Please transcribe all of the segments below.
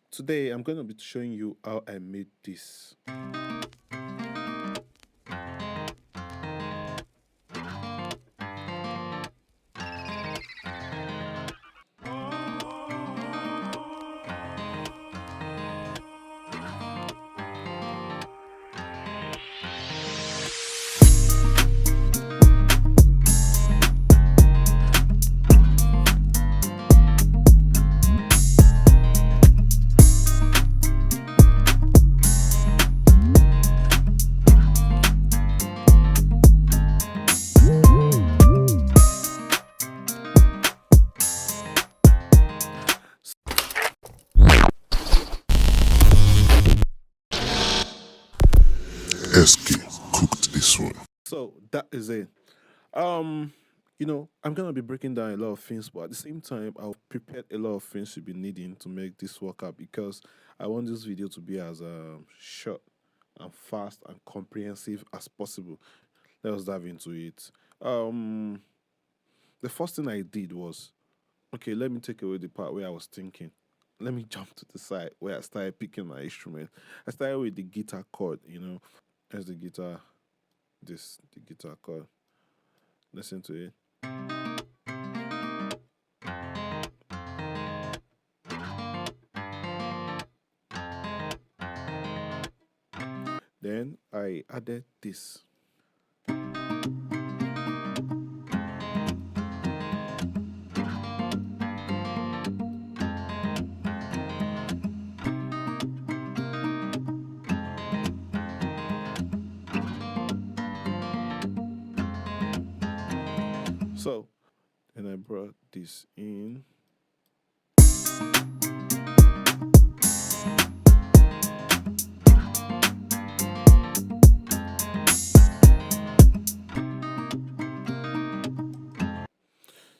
Today I'm going to be showing you how I made this. SK cooked this one. So that is it. Um, I'm gonna be breaking down a lot of things, but at the same time, I've prepared a lot of things you'll be needing to make this work out because I want this video to be as short and fast and comprehensive as possible. Let us dive into it. Um, the first thing I did was okay. Let me take away the part where I was thinking. Let me jump to the side where I started picking my instrument. I started with the guitar chord. As the guitar, the guitar chord. Listen to it. Then I added this. So then I brought this in.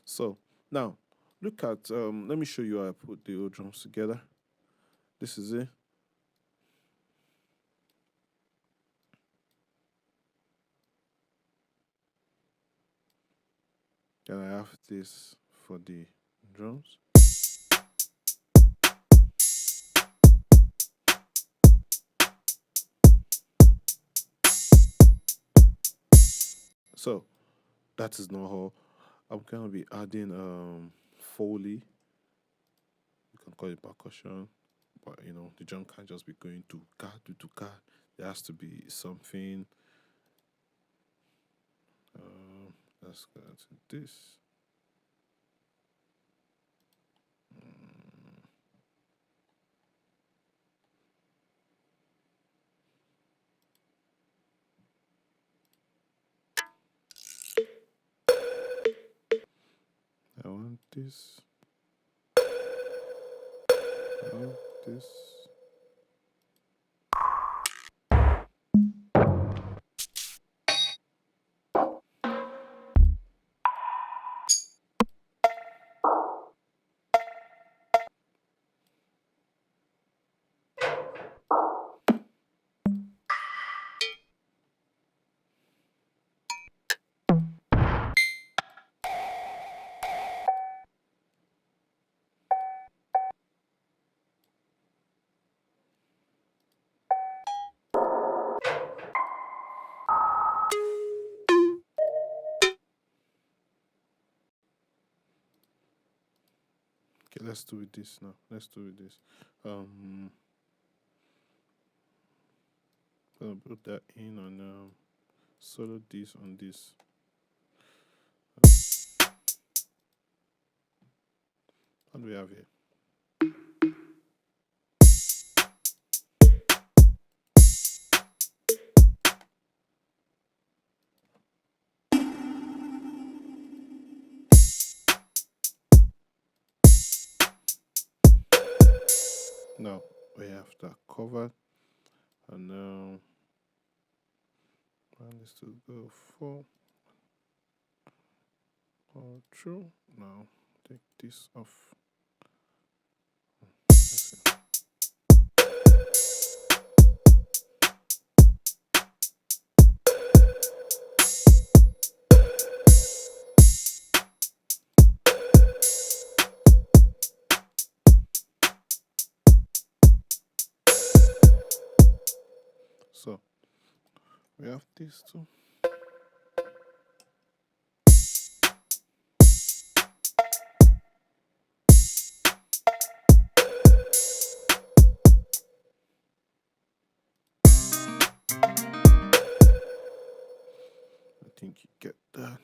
So now look at let me show you how I put the old drums together. This is it. And I have this for the drums. So that is not all. I'm gonna be adding Foley. You can call it percussion. But the drum can't just be going to ka to ka. There has to be something. Let's go to this. I want this. I want this. Okay, let's do it this now. Let's do it this. Gonna put that in and solo this on this. What do we have here? Now we have that covered, and now I need to go for all through. Now take this off. That's it. So we have these two. I think you get that.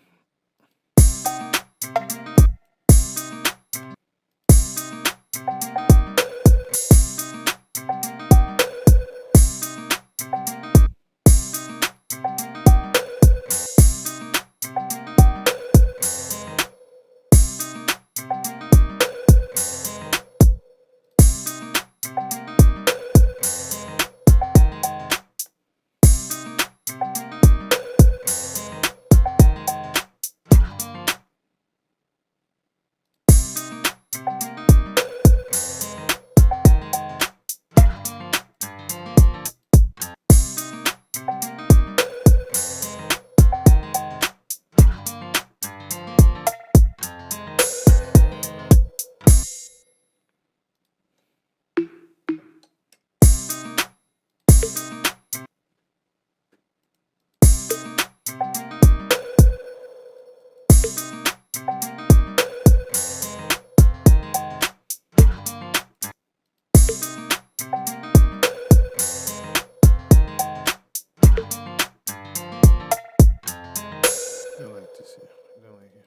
I don't like this here. I don't like it.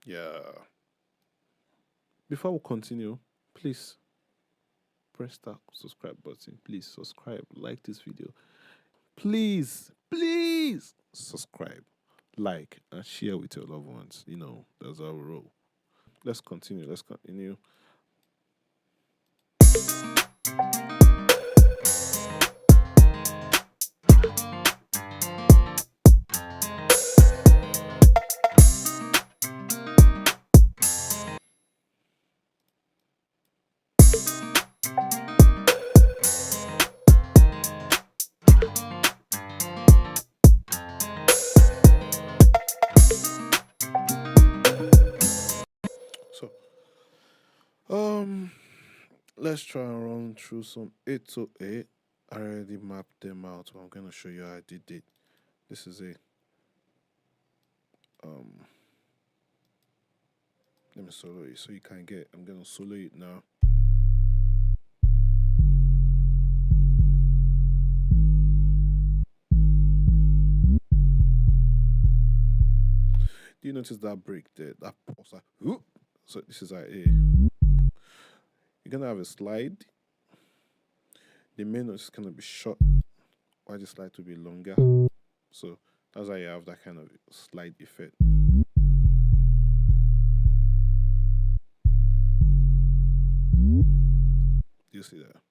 Yeah. Before we continue, please press that subscribe button. Please subscribe, like this video. Please subscribe, like, and share with your loved ones. You know, that's our role. Let's continue. Let's continue. So, um, let's try and run through some 808. I already mapped them out, but I'm gonna show you how I did it. This is a let me solo it so you can get. I'm gonna solo it now. Do you notice that break there? That pause. Like, whoop. So this is like a. You're gonna have a slide. The main note is gonna be short, while the slide to be longer. So that's why you have that kind of slide effect. Do you see that?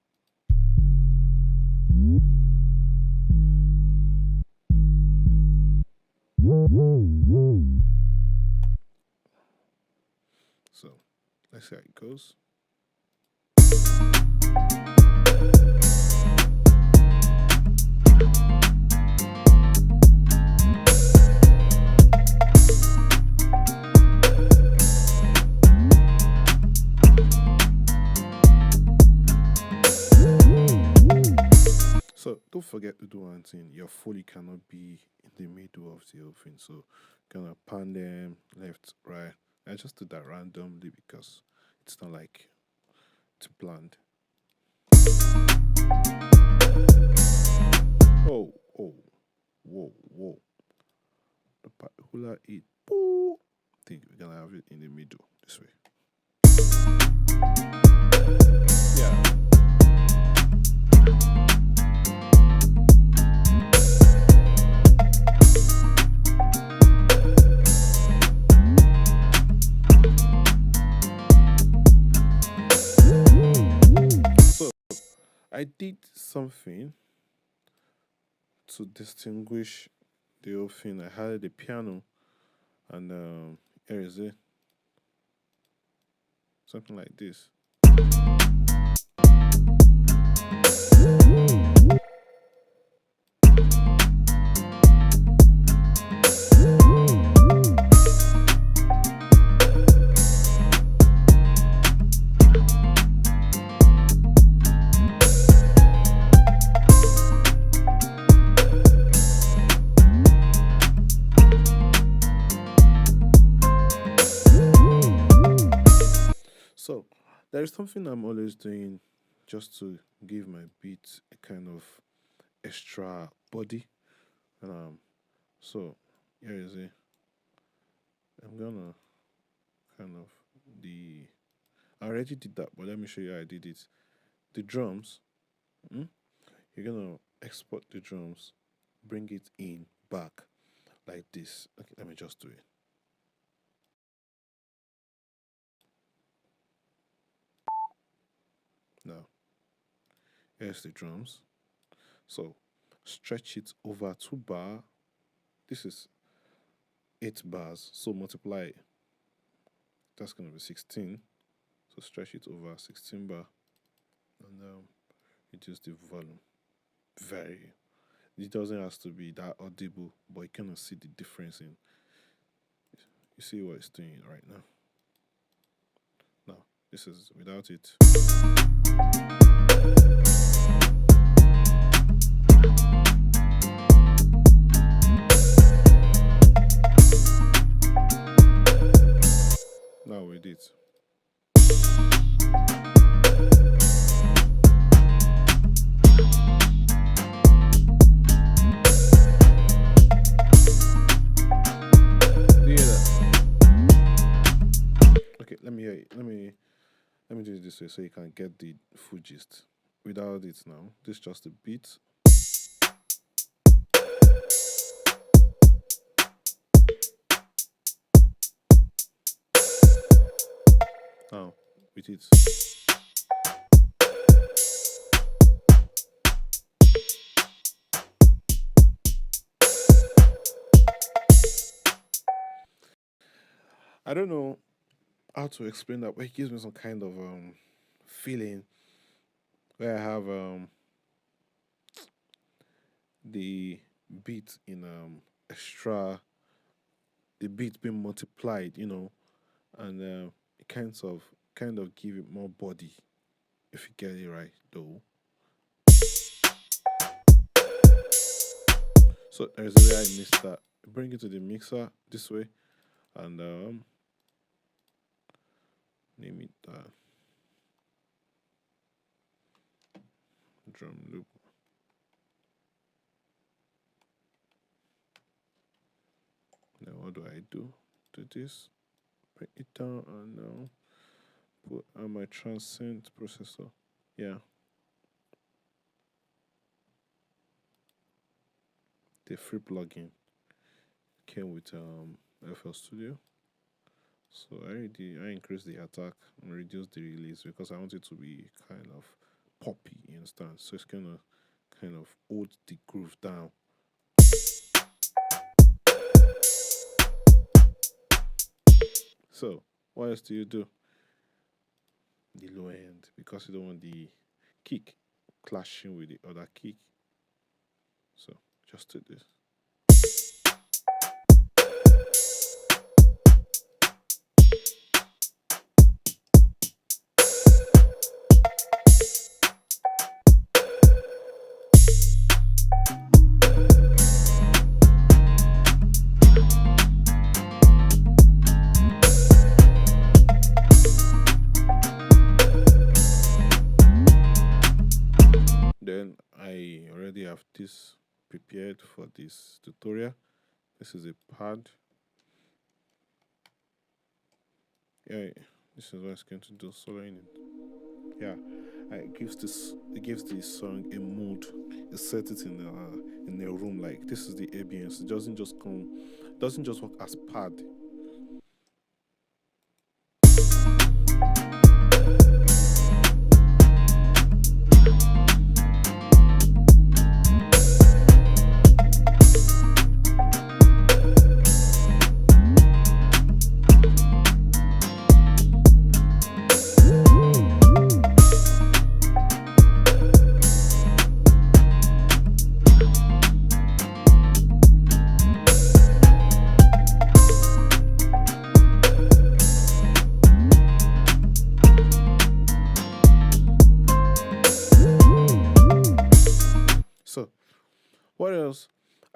So let's see how it goes. So don't forget to do one thing. Your foley cannot be in the middle of the whole thing. So gonna pan them left, right. I just do that randomly because it's not like it's planned. Oh, whoa. The particular it. I think we're gonna have it in the middle this way. Yeah. So I did something to distinguish the whole thing. I had the piano, and here is it. something like this. So there is something I'm always doing just to give my beat a kind of extra body. And so here is it. I'm gonna kind of the I already did that, but let me show you how I did it. The drums, mm, you're gonna export the drums, bring it in back like this. Okay, let me just do it. Now, here's the drums. So stretch it over 2 bar. This is 8 bars. So multiply it. That's gonna be 16. So stretch it over 16 bar and reduce the volume. Very. It doesn't have to be that audible, but you cannot see the difference in. You see what it's doing right now. Now this is without it. Now with it. Do you hear that? Okay, let me hear it. Let me do it this way so you can get the full gist. Without it now, this is just a beat. Now with it. I don't know how to explain that, but it gives me some kind of feeling where I have the beat in extra, the beat being multiplied, and it kind of give it more body if you get it right though. So there's a way I missed that. Bring it to the mixer this way and name it drum loop. Now what do I do? Do this, bring it down, and now put on my transcend processor. Yeah, the free plugin came with FL Studio. So I increased the attack and reduced the release because I want it to be kind of poppy, you understand? So it's gonna kind of hold the groove down. So what else do you do? The low end, because you don't want the kick clashing with the other kick. So just do this. Then I already have this prepared for this tutorial. This is a pad. Yeah, this is what it's going to do. Soloing it. Yeah, it gives the song a mood. It sets it in a room like this is the ambience. It doesn't just work as pad.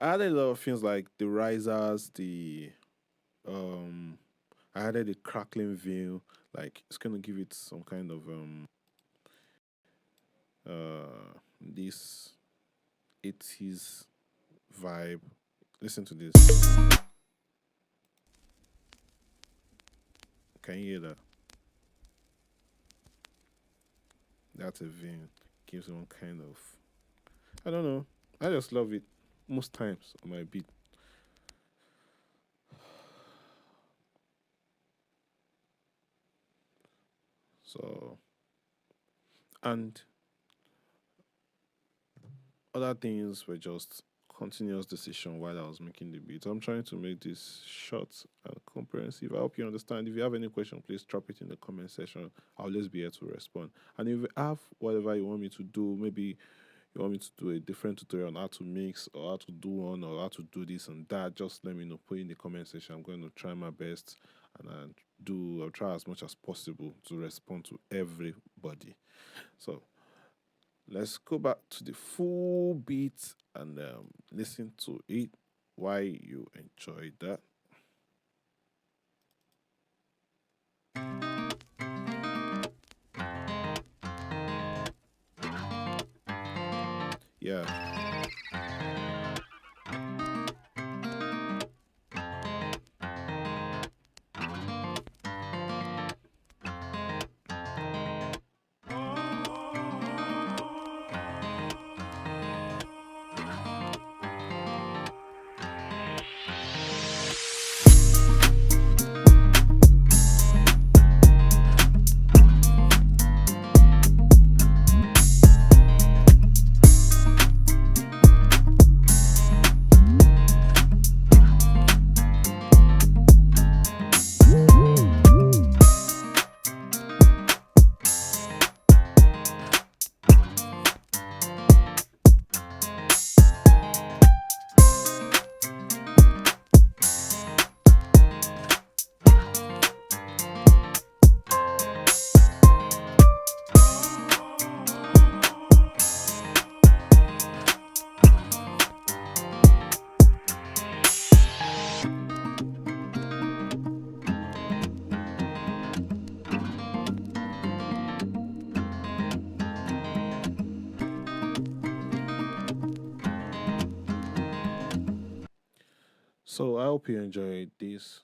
I added a lot of things like the risers, the um I added the crackling view. Like it's gonna give it some kind of this 80s vibe. Listen to this. Can you hear that? That's a view. Gives one kind of, I don't know. I just love it most times on my beat. So and other things were just continuous decision while I was making the beat. I'm trying to make this short and comprehensive. I hope you understand. If you have any question, please drop it in the comment section. I'll always be here to respond. And if you have whatever you want me to do, maybe you want me to do a different tutorial on how to mix or how to do one or how to do this and that, just let me know. Put in the comment section. I'm going to try my best and I'll try as much as possible to respond to everybody. So let's go back to the full beat and listen to it. Why you enjoyed that? Yeah. So I hope you enjoyed this.